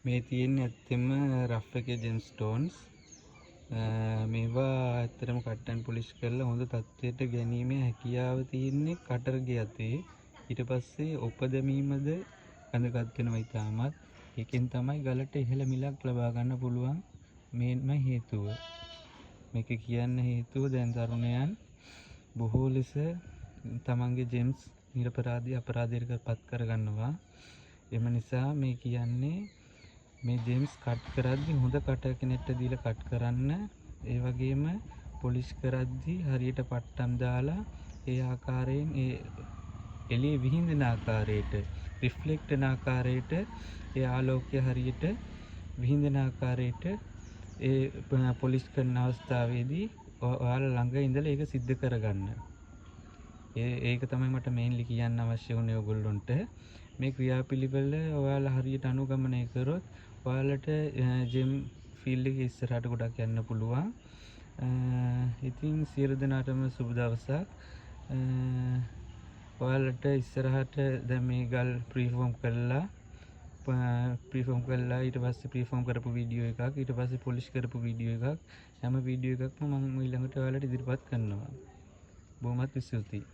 මේ තියෙන්නේ ඇත්තෙම රෆ් එකේ ජෙම්ස්ටෝන්ස්. මේවා ඇත්තටම කට් ඇන්ඩ් පොලිෂ් කරලා හොඳ තත්ත්වයට ගැනීමේ හැකියාව තියෙන්නේ කටර්ගේ අතේ. ඊට පස්සේ ඔප දැමීමද වැදගත් වෙනවා ඉතාමත්. ඒකෙන් තමයි ගලට ඉහළ මිලක් ලබා ගන්න පුළුවන් මේන්ම හේතුව. මේක කියන්න හේතුව දැන් තරුණයන් බොහෝ ලෙස තමන්ගේ ජෙම්ස් නිරපරාධී අපරාධයකට පත් කරගන්නවා. එම නිසා මේ කියන්නේ මේ ජෙම්ස් කට් කරද්දි හොඳ කට කෙනෙක්ට දීලා කට් කරන්න. ඒ වගේම පොලිෂ් කරද්දි හරියට පට්ටම් දාලා ඒ ආකාරයෙන් ඒ එළිය විහිදෙන ආකාරයට රිෆ්ලෙක්ට් වෙන ආකාරයට ඒ ආලෝකය හරියට විහිදෙන ආකාරයට ඒ පොලිෂ් කරන අවස්ථාවේදී ඔයාලා ළඟ ඉඳලා ඒක සිද්ධ කරගන්න. ඒක තමයි මට මේන්ලි කියන්න අවශ්‍ය වුණේ ඔයගොල්ලොන්ට. මේ ක්‍රියාපිළිවෙල ඔයාලා හරියට අනුගමනය කරොත් ඔයාලට ජෙම් ෆීල්ඩ් එකේ ඉස්සරහට ගොඩක් යන්න පුළුවන්. ඉතින් සියලු දෙනාටම සුබ දවසක්. ඔයාලට ඉස්සරහට දැන් මේ ගල් ප්‍රීෆෝම් කරලා ඊට පස්සේ ප්‍රීෆෝම් කරපු වීඩියෝ එකක්, ඊට පස්සේ පොලිෂ් කරපු වීඩියෝ එකක්, හැම වීඩියෝ එකක්ම මම ඊළඟට ඔයාලට ඉදිරිපත් කරනවා. බොහොමත් ස්තුතියි.